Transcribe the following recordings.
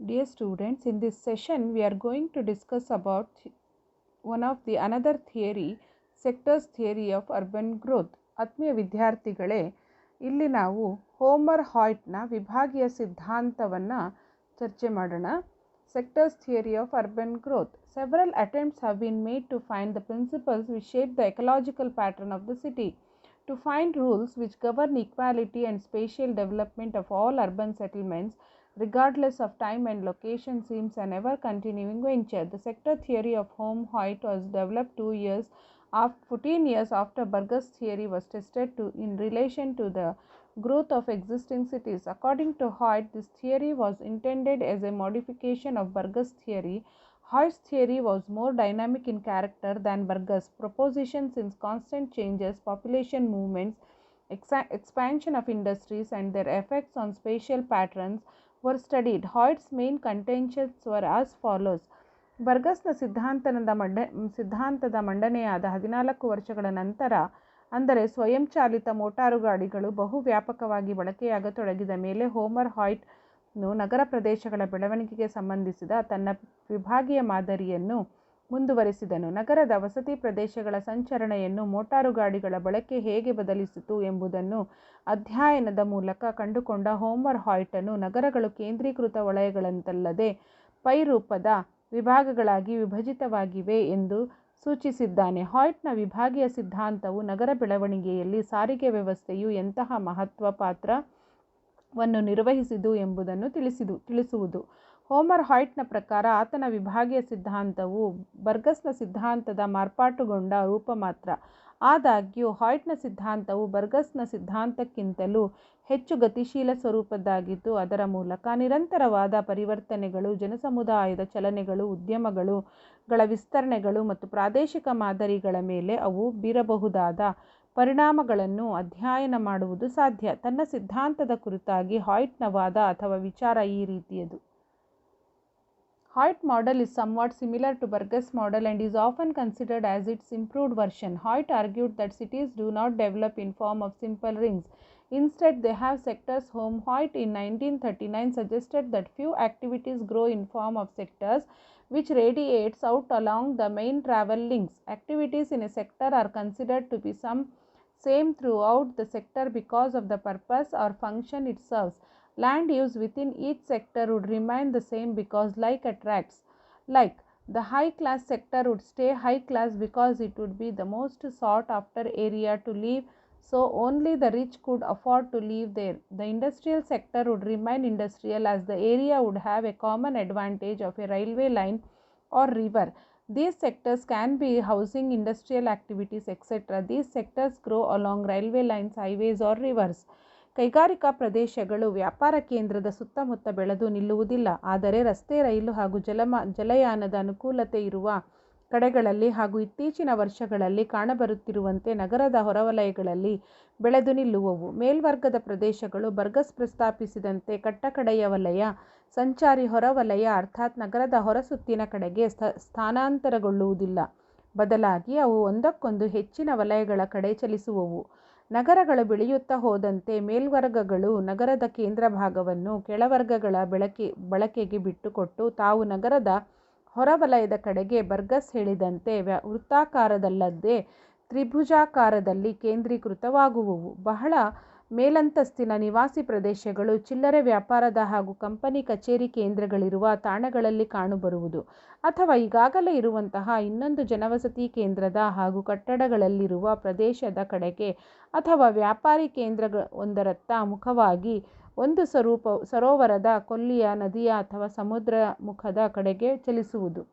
Dear students, in this session we are going to discuss about another theory, sectors theory of urban growth. ಆತ್ಮೀಯ ವಿದ್ಯಾರ್ಥಿಗಳೇ, ಇಲ್ಲಿ ನಾವು Homer ಹಾಯ್ಟ್ನ ವಿಭಾಗೀಯ ಸಿದ್ಧಾಂತವನ್ನು ಚರ್ಚೆ ಮಾಡೋಣ. Sectors theory of urban growth. Several attempts have been made to find the principles which shape the ecological pattern of the city, to find rules which govern equality and spatial development of all urban settlements regardless of time and location seems an ever-continuing venture. The sector theory of Hoyt was developed 14 years after Burgess' theory was tested in relation to the growth of existing cities. According to Hoyt, this theory was intended as a modification of Burgess' theory. Hoyt's theory was more dynamic in character than Burgess' proposition since constant changes, population movements, expansion of industries and their effects on spatial patterns were studied. Hoyt's main contentions were as follows. ಬರ್ಗಸ್ನ ಸಿದ್ಧಾಂತದ ಮಂಡನೆಯಾದ 14 ವರ್ಷಗಳ ನಂತರ, ಅಂದರೆ ಸ್ವಯಂಚಾಲಿತ motor ಗಾಡಿಗಳು ಬಹು ವ್ಯಾಪಕವಾಗಿ ಬಳಕೆಯಾಗತೊಡಗಿದ ಮೇಲೆ, Homer ಹಾಯ್ಟ್ನು ನಗರ ಪ್ರದೇಶಗಳ ಬೆಳವಣಿಗೆಗೆ ಸಂಬಂಧಿಸಿದ ತನ್ನ ವಿಭಾಗೀಯ ಮಾದರಿಯನ್ನು ಮುಂದುವರೆಸಿದನು. ನಗರದ ವಸತಿ ಪ್ರದೇಶಗಳ ಸಂಚರಣೆಯನ್ನು ಮೋಟಾರು ಗಾಡಿಗಳ ಬಳಕೆ ಹೇಗೆ ಬದಲಿಸಿತು ಎಂಬುದನ್ನು ಅಧ್ಯಯನದ ಮೂಲಕ ಕಂಡುಕೊಂಡ ಹೋಮರ್ ಹಾಯ್ಟನು ನಗರಗಳು ಕೇಂದ್ರೀಕೃತ ವಲಯಗಳಂತಲ್ಲದೆ ಪೈರೂಪದ ವಿಭಾಗಗಳಾಗಿ ವಿಭಜಿತವಾಗಿವೆ ಎಂದು ಸೂಚಿಸಿದ್ದಾನೆ. ಹಾಯ್ಟ್ನ ವಿಭಾಗೀಯ ಸಿದ್ಧಾಂತವು ನಗರ ಬೆಳವಣಿಗೆಯಲ್ಲಿ ಸಾರಿಗೆ ವ್ಯವಸ್ಥೆಯು ಎಂತಹ ಮಹತ್ವ ಪಾತ್ರವನ್ನು ನಿರ್ವಹಿಸಿದು ಎಂಬುದನ್ನು ತಿಳಿಸುವುದು. ಹೋಮರ್ ಹಾಯ್ಟ್ನ ಪ್ರಕಾರ ಆತನ ವಿಭಾಗೀಯ ಸಿದ್ಧಾಂತವು ಬರ್ಗಸ್ನ ಸಿದ್ಧಾಂತದ ಮಾರ್ಪಾಟುಗೊಂಡ ರೂಪ ಮಾತ್ರ. ಆದಾಗ್ಯೂ ಹಾಯ್ಟ್ನ ಸಿದ್ಧಾಂತವು ಬರ್ಗಸ್ನ ಸಿದ್ಧಾಂತಕ್ಕಿಂತಲೂ ಹೆಚ್ಚು ಗತಿಶೀಲ ಸ್ವರೂಪದ್ದಾಗಿದ್ದು, ಅದರ ಮೂಲಕ ನಿರಂತರವಾದ ಪರಿವರ್ತನೆಗಳು, ಜನಸಮುದಾಯದ ಚಲನೆಗಳು, ಉದ್ಯಮಗಳ ವಿಸ್ತರಣೆಗಳು ಮತ್ತು ಪ್ರಾದೇಶಿಕ ಮಾದರಿಗಳ ಮೇಲೆ ಅವು ಬೀರಬಹುದಾದ ಪರಿಣಾಮಗಳನ್ನು ಅಧ್ಯಯನ ಮಾಡುವುದು ಸಾಧ್ಯ. ತನ್ನ ಸಿದ್ಧಾಂತದ ಕುರಿತಾಗಿ ಹಾಯ್ಟ್ನ ವಾದ ಅಥವಾ ವಿಚಾರ ಈ ರೀತಿಯದು. Hoyt model is somewhat similar to Burgess model and is often considered as its improved version. Hoyt argued that cities do not develop in form of simple rings. Instead, they have sectors. Hoyt in 1939 suggested that few activities grow in form of sectors which radiates out along the main travel links. Activities in a sector are considered to be same throughout the sector because of the purpose or function it serves. Land use within each sector would remain the same because like attracts like. The high class sector would stay high class because it would be the most sought after area to live, so only the rich could afford to live there. The industrial sector would remain industrial as the area would have a common advantage of a railway line or river. These sectors can be housing, industrial activities, etc. These sectors grow along railway lines, highways or rivers. ಕೈಗಾರಿಕಾ ಪ್ರದೇಶಗಳು ವ್ಯಾಪಾರ ಕೇಂದ್ರದ ಸುತ್ತಮುತ್ತ ಬೆಳೆದು ನಿಲ್ಲುವುದಿಲ್ಲ, ಆದರೆ ರಸ್ತೆ, ರೈಲು ಹಾಗೂ ಜಲಯಾನದ ಅನುಕೂಲತೆ ಇರುವ ಕಡೆಗಳಲ್ಲಿ ಹಾಗೂ ಇತ್ತೀಚಿನ ವರ್ಷಗಳಲ್ಲಿ ಕಾಣಬರುತ್ತಿರುವಂತೆ ನಗರದ ಹೊರವಲಯಗಳಲ್ಲಿ ಬೆಳೆದು ನಿಲ್ಲುವವು. ಮೇಲ್ವರ್ಗದ ಪ್ರದೇಶಗಳು ಬರ್ಗಸ್ ಪ್ರಸ್ತಾಪಿಸಿದಂತೆ ಕಟ್ಟಕಡೆಯ ವಲಯ, ಸಂಚಾರಿ ಹೊರವಲಯ ಅರ್ಥಾತ್ ನಗರದ ಹೊರಸುತ್ತಿನ ಕಡೆಗೆ ಸ್ಥಾನಾಂತರಗೊಳ್ಳುವುದಿಲ್ಲ. ಬದಲಾಗಿ ಅವು ಒಂದಕ್ಕೊಂದು ಹೆಚ್ಚಿನ ವಲಯಗಳ ಕಡೆ ಚಲಿಸುವವು. ನಗರಗಳು ಬೆಳೆಯುತ್ತಾ ಹೋದಂತೆ ಮೇಲ್ವರ್ಗಗಳು ನಗರದ ಕೇಂದ್ರ ಭಾಗವನ್ನು ಕೆಳವರ್ಗಗಳ ಬಳಕೆಗೆ ಬಿಟ್ಟುಕೊಟ್ಟು ತಾವು ನಗರದ ಹೊರವಲಯದ ಕಡೆಗೆ ಬರ್ಗಸ್ ಹೇಳಿದಂತೆ ವೃತ್ತಾಕಾರದಲ್ಲದೆ ತ್ರಿಭುಜಾಕಾರದಲ್ಲಿ ಕೇಂದ್ರೀಕೃತವಾಗುವವು. ಬಹಳ ಮೇಲಂತಸ್ತಿನ ನಿವಾಸಿ ಪ್ರದೇಶಗಳು ಚಿಲ್ಲರೆ ವ್ಯಾಪಾರದ ಹಾಗೂ ಕಂಪನಿ ಕಚೇರಿ ಕೇಂದ್ರಗಳಿರುವ ತಾಣಗಳಲ್ಲಿ ಕಾಣಬರುವುದು, ಅಥವಾ ಈಗಾಗಲೇ ಇರುವಂತಹ ಇನ್ನೊಂದು ಜನವಸತಿ ಕೇಂದ್ರದ ಹಾಗೂ ಕಟ್ಟಡಗಳಲ್ಲಿರುವ ಪ್ರದೇಶದ ಕಡೆಗೆ, ಅಥವಾ ವ್ಯಾಪಾರಿ ಕೇಂದ್ರವೊಂದರತ್ತ ಮುಖವಾಗಿ ಒಂದು ಸರೋವರದ, ಕೊಲ್ಲಿಯ, ನದಿಯ ಅಥವಾ ಸಮುದ್ರ ಮುಖದ ಕಡೆಗೆ ಚಲಿಸುವುದು.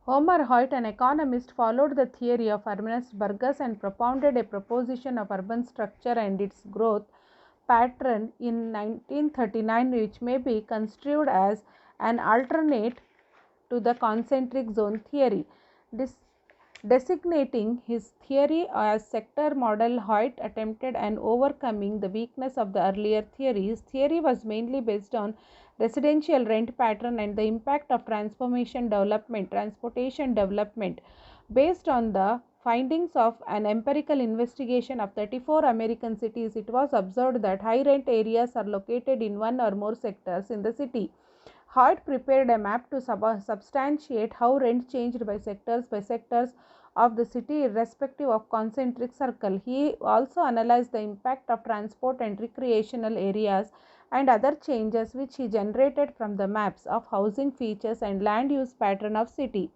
Homer Hoyt, an economist, followed the theory of Ernest Burgess and propounded a proposition of urban structure and its growth pattern in 1939, which may be construed as an alternate to the concentric zone theory. Designating his theory as sector model, Hoyt attempted an overcoming the weakness of the earlier theory. His theory was mainly based on residential rent pattern and the impact of transportation development. Based on the findings of an empirical investigation of 34 American cities, it was observed that high rent areas are located in one or more sectors in the city. Hoyt prepared a map to substantiate how rent changed by sectors of the city irrespective of concentric circle. He also analyzed the impact of transport and recreational areas and other changes which he generated from the maps of housing features and land use pattern of city.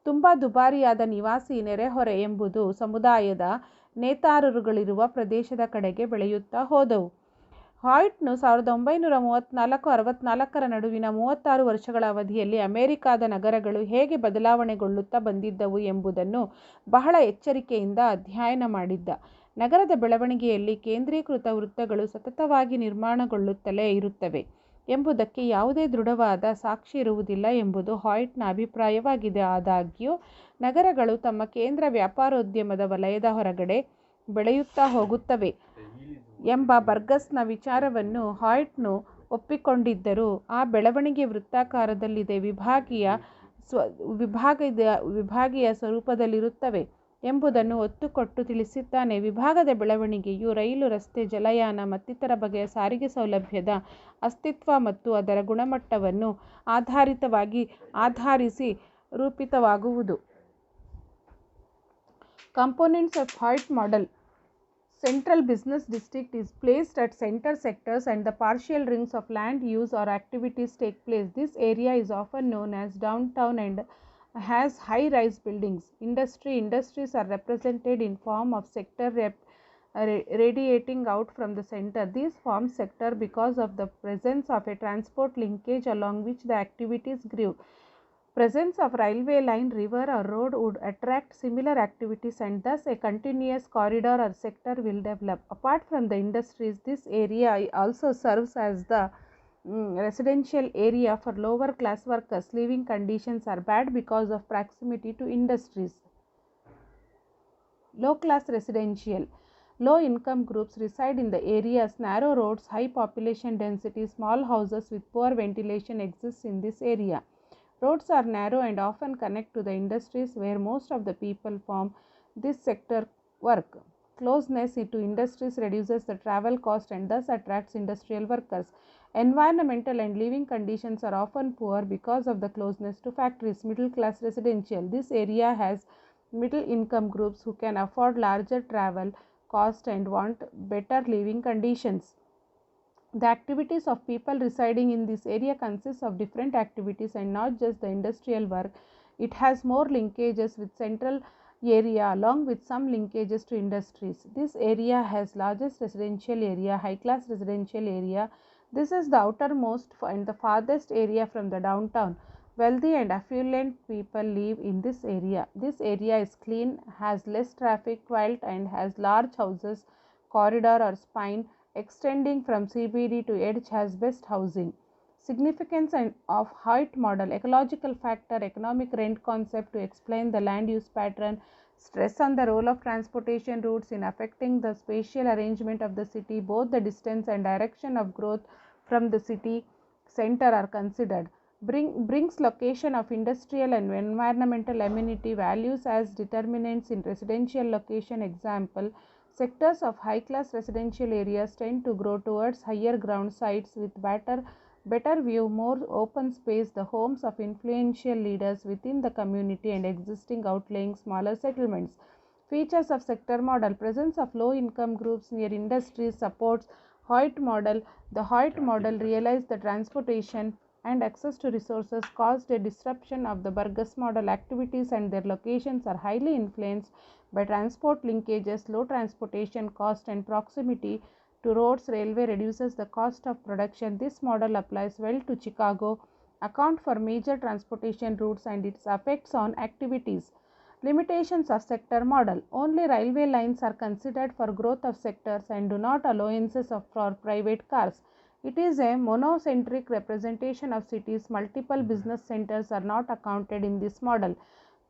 ತುಂಬ ದುಬಾರಿಯಾದ ನಿವಾಸಿ ನೆರೆಹೊರೆ ಎಂಬುದು ಸಮುದಾಯದ ನೇತಾರರುಗಳಿರುವ ಪ್ರದೇಶದ ಕಡೆಗೆ ಬೆಳೆಯುತ್ತಾ ಹೋದವು. ಹಾಯ್ಟ್ನು 1934-64 ನಡುವಿನ 36 ವರ್ಷಗಳ ಅವಧಿಯಲ್ಲಿ ಅಮೆರಿಕಾದ ನಗರಗಳು ಹೇಗೆ ಬದಲಾವಣೆಗೊಳ್ಳುತ್ತಾ ಬಂದಿದ್ದವು ಎಂಬುದನ್ನು ಬಹಳ ಎಚ್ಚರಿಕೆಯಿಂದ ಅಧ್ಯಯನ ಮಾಡಿದ್ದ. ನಗರದ ಬೆಳವಣಿಗೆಯಲ್ಲಿ ಕೇಂದ್ರೀಕೃತ ವೃತ್ತಗಳು ಸತತವಾಗಿ ನಿರ್ಮಾಣಗೊಳ್ಳುತ್ತಲೇ ಇರುತ್ತವೆ ಎಂಬುದಕ್ಕೆ ಯಾವುದೇ ದೃಢವಾದ ಸಾಕ್ಷಿ ಇರುವುದಿಲ್ಲ ಎಂಬುದು ಹಾಯ್ಟ್ನ ಅಭಿಪ್ರಾಯವಾಗಿದೆ. ಆದಾಗ್ಯೂ ನಗರಗಳು ತಮ್ಮ ಕೇಂದ್ರ ವ್ಯಾಪಾರೋದ್ಯಮದ ವಲಯದ ಹೊರಗಡೆ ಬೆಳೆಯುತ್ತಾ ಹೋಗುತ್ತವೆ ಎಂಬ ಬರ್ಗಸ್ನ ವಿಚಾರವನ್ನು ಹಾಯ್ಟ್ನು ಒಪ್ಪಿಕೊಂಡಿದ್ದರೂ ಆ ಬೆಳವಣಿಗೆ ವೃತ್ತಾಕಾರದಲ್ಲಿದೆ, ವಿಭಾಗೀಯ ಸ್ವರೂಪದಲ್ಲಿರುತ್ತವೆ ಎಂಬುದನ್ನು ಒತ್ತುಕೊಟ್ಟು ತಿಳಿಸಿದ್ದಾನೆ. ವಿಭಾಗದ ಬೆಳವಣಿಗೆಯು ರೈಲು, ರಸ್ತೆ, ಜಲಯಾನ ಮತ್ತಿತರ ಬಗೆಯ ಸಾರಿಗೆ ಸೌಲಭ್ಯದ ಅಸ್ತಿತ್ವ ಮತ್ತು ಅದರ ಗುಣಮಟ್ಟವನ್ನು ಆಧರಿಸಿ ರೂಪಿತವಾಗುವುದು. Components of Hoyt model. Central business district is placed at center sectors and the partial rings of land use or activities take place. This area is often known as downtown and has high-rise buildings. Industries are represented in form of sector radiating out from the center. These form sector because of the presence of a transport linkage along which the activities grew. Presence of railway line, river or road would attract similar activities and thus a continuous corridor or sector will develop. Apart from the industries, this area also serves as the residential area for lower class workers. Living conditions are bad because of proximity to industries. Low class residential. Low income groups reside in the areas. Narrow roads, high population density, small houses with poor ventilation exists in this area. Roads are narrow and often connect to the industries where most of the people from this sector work. Closeness to industries reduces the travel cost and thus attracts industrial workers. Environmental and living conditions are often poor because of the closeness to factories. Middle class residential. This area has middle income groups who can afford larger travel cost and want better living conditions. The activities of people residing in this area consists of different activities and not just the industrial work. It has more linkages with central area along with some linkages to industries. This area has largest residential area, high class residential area. This is the outermost and the farthest area from the downtown. Wealthy and affluent people live in this area. This area is clean, has less traffic, quiet and has large houses, corridor or spine extending from CBD to edge, has best housing. Significance of Hoyt model. Ecological factor, economic rent concept to explain the land use pattern, stress on the role of transportation routes in affecting the spatial arrangement of the city. Both the distance and direction of growth from the city center are considered. Brings location of industrial and environmental amenity values as determinants in residential location. Example, sectors of high-class residential areas tend to grow towards higher ground sites with better view, more open space, the homes of influential leaders within the community and existing outlying smaller settlements. Features of sector model. Presence of low-income groups near industries supports Hoyt model. The Hoyt model realized the transportation and access to resources caused a disruption of the Burgess model. Activities and their locations are highly influenced by transport linkages. Low transportation cost and proximity to roads, railway reduces the cost of production. This model applies well to Chicago. Account for major transportation routes and its effects on activities. Limitations of sector model. Only railway lines are considered for growth of sectors and do not allowances for private cars. It is a monocentric representation of cities. Multiple business centers are not accounted in this model.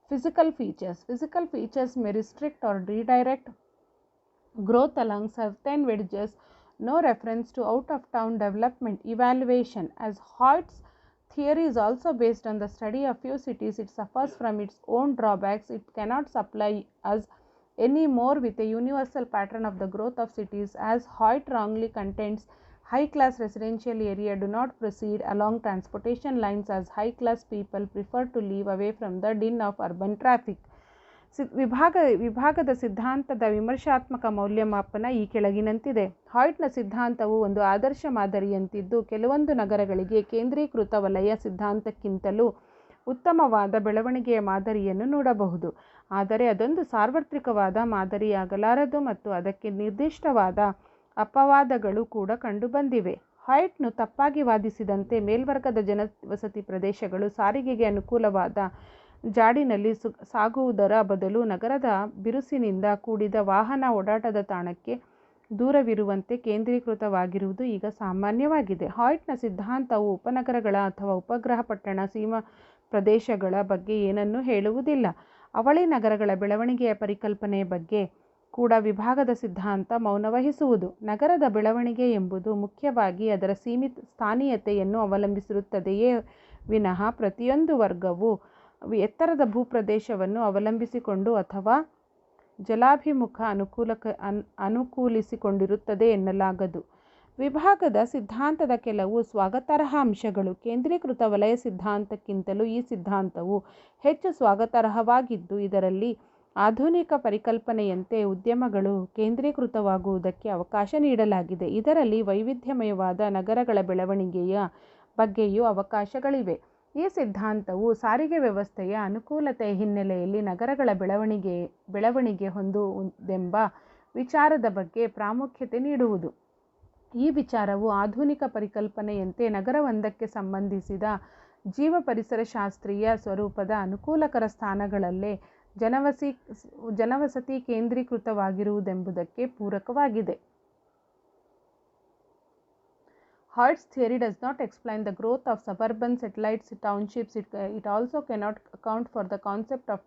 Physical features. Physical features may restrict or redirect growth along certain wedges. No reference to out-of-town development. Evaluation. As Hoyt's theory is also based on the study of few cities, it suffers from its own drawbacks. It cannot supply us any more with a universal pattern of the growth of cities. As Hoyt wrongly contends, high-class residential area do not proceed along transportation lines as high-class people prefer to live away from the din of urban traffic. ವಿಭಾಗದ ಸಿದ್ಧಾಂತದ ವಿಮರ್ಶಾತ್ಮಕ ಮೌಲ್ಯಮಾಪನ ಈ ಕೆಳಗಿನಂತಿದೆ. ಹಾಯ್ಟ್ನ ಸಿದ್ಧಾಂತವು ಒಂದು ಆದರ್ಶ ಮಾದರಿಯಂತಿದ್ದು, ಕೆಲವೊಂದು ನಗರಗಳಿಗೆ ಕೇಂದ್ರೀಕೃತ ವಲಯ ಸಿದ್ಧಾಂತಕ್ಕಿಂತಲೂ ಉತ್ತಮವಾದ ಬೆಳವಣಿಗೆಯ ಮಾದರಿಯನ್ನು ನೋಡಬಹುದು. ಆದರೆ ಅದೊಂದು ಸಾರ್ವತ್ರಿಕವಾದ ಮಾದರಿಯಾಗಲಾರದು ಮತ್ತು ಅದಕ್ಕೆ ನಿರ್ದಿಷ್ಟವಾದ ಅಪವಾದಗಳು ಕೂಡ ಕಂಡುಬಂದಿವೆ. ಹಾಯ್ಟ್ನು ತಪ್ಪಾಗಿ ವಾದಿಸಿದಂತೆ ಮೇಲ್ವರ್ಗದ ಜನವಸತಿ ಪ್ರದೇಶಗಳು ಸಾರಿಗೆಗೆ ಅನುಕೂಲವಾದ ಜಾಡಿನಲ್ಲಿ ಸಾಗುವುದರ ಬದಲು ನಗರದ ಬಿರುಸಿನಿಂದ ಕೂಡಿದ ವಾಹನ ಓಡಾಟದ ತಾಣಕ್ಕೆ ದೂರವಿರುವಂತೆ ಕೇಂದ್ರೀಕೃತವಾಗಿರುವುದು ಈಗ ಸಾಮಾನ್ಯವಾಗಿದೆ. ಹಾಯ್ಟ್ನ ಸಿದ್ಧಾಂತವು ಉಪನಗರಗಳ ಅಥವಾ ಉಪಗ್ರಹ ಪಟ್ಟಣ ಸೀಮಾ ಪ್ರದೇಶಗಳ ಬಗ್ಗೆ ಏನನ್ನೂ ಹೇಳುವುದಿಲ್ಲ. ಅವಳಿ ನಗರಗಳ ಬೆಳವಣಿಗೆಯ ಪರಿಕಲ್ಪನೆಯ ಬಗ್ಗೆ ಕೂಡ ವಿಭಾಗದ ಸಿದ್ಧಾಂತ ಮೌನವಹಿಸುವುದು. ನಗರದ ಬೆಳವಣಿಗೆ ಎಂಬುದು ಮುಖ್ಯವಾಗಿ ಅದರ ಸ್ಥಾನೀಯತೆಯನ್ನು ಅವಲಂಬಿಸಿರುತ್ತದೆಯೇ ವಿನಃ ಪ್ರತಿಯೊಂದು ವರ್ಗವು ಎತ್ತರದ ಭೂಪ್ರದೇಶವನ್ನು ಅವಲಂಬಿಸಿಕೊಂಡು ಅಥವಾ ಜಲಾಭಿಮುಖ ಅನುಕೂಲಿಸಿಕೊಂಡಿರುತ್ತದೆ ಎನ್ನಲಾಗದು. ವಿಭಾಗದ ಸಿದ್ಧಾಂತದ ಕೆಲವು ಸ್ವಾಗತಾರ್ಹ ಅಂಶಗಳು. ಕೇಂದ್ರೀಕೃತ ವಲಯ ಸಿದ್ಧಾಂತಕ್ಕಿಂತಲೂ ಈ ಸಿದ್ಧಾಂತವು ಹೆಚ್ಚು ಸ್ವಾಗತಾರ್ಹವಾಗಿದ್ದು, ಇದರಲ್ಲಿ ಆಧುನಿಕ ಪರಿಕಲ್ಪನೆಯಂತೆ ಉದ್ಯಮಗಳು ಕೇಂದ್ರೀಕೃತವಾಗುವುದಕ್ಕೆ ಅವಕಾಶ ನೀಡಲಾಗಿದೆ. ಇದರಲ್ಲಿ ವೈವಿಧ್ಯಮಯವಾದ ನಗರಗಳ ಬೆಳವಣಿಗೆಯ ಬಗ್ಗೆಯೂ ಅವಕಾಶಗಳಿವೆ. ಈ ಸಿದ್ಧಾಂತವು ಸಾರಿಗೆ ವ್ಯವಸ್ಥೆಯ ಅನುಕೂಲತೆಯ ಹಿನ್ನೆಲೆಯಲ್ಲಿ ನಗರಗಳ ಬೆಳವಣಿಗೆ ಹೊಂದುವುದೆಂಬ ವಿಚಾರದ ಬಗ್ಗೆ ಪ್ರಾಮುಖ್ಯತೆ ನೀಡುವುದು. ಈ ವಿಚಾರವು ಆಧುನಿಕ ಪರಿಕಲ್ಪನೆಯಂತೆ ನಗರವೊಂದಕ್ಕೆ ಸಂಬಂಧಿಸಿದ ಜೀವಪರಿಸರಶಾಸ್ತ್ರೀಯ ಸ್ವರೂಪದ ಅನುಕೂಲಕರ ಸ್ಥಾನಗಳಲ್ಲೇ ಜನವಸತಿ ಕೇಂದ್ರೀಕೃತವಾಗಿರುವುದೆಂಬುದಕ್ಕೆ ಪೂರಕವಾಗಿದೆ. Hoyt's theory does not explain the growth of suburban satellite townships. It also cannot account for the concept of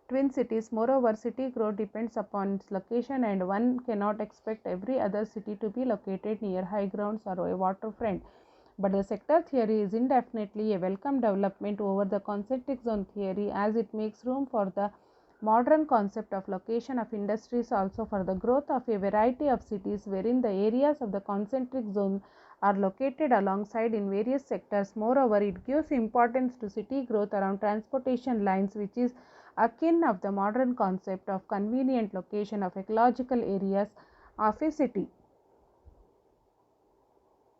twin cities. Moreover, city growth depends upon its location, and one cannot expect every other city to be located near high grounds or a waterfront. But the sector theory is indefinitely a welcome development over the concentric zone theory, as it makes room for the modern concept of location of industries, also for the growth of a variety of cities wherein the areas of the concentric zone are located alongside in various sectors. Moreover, it gives importance to city growth around transportation lines, which is akin of the modern concept of convenient location of ecological areas of a city.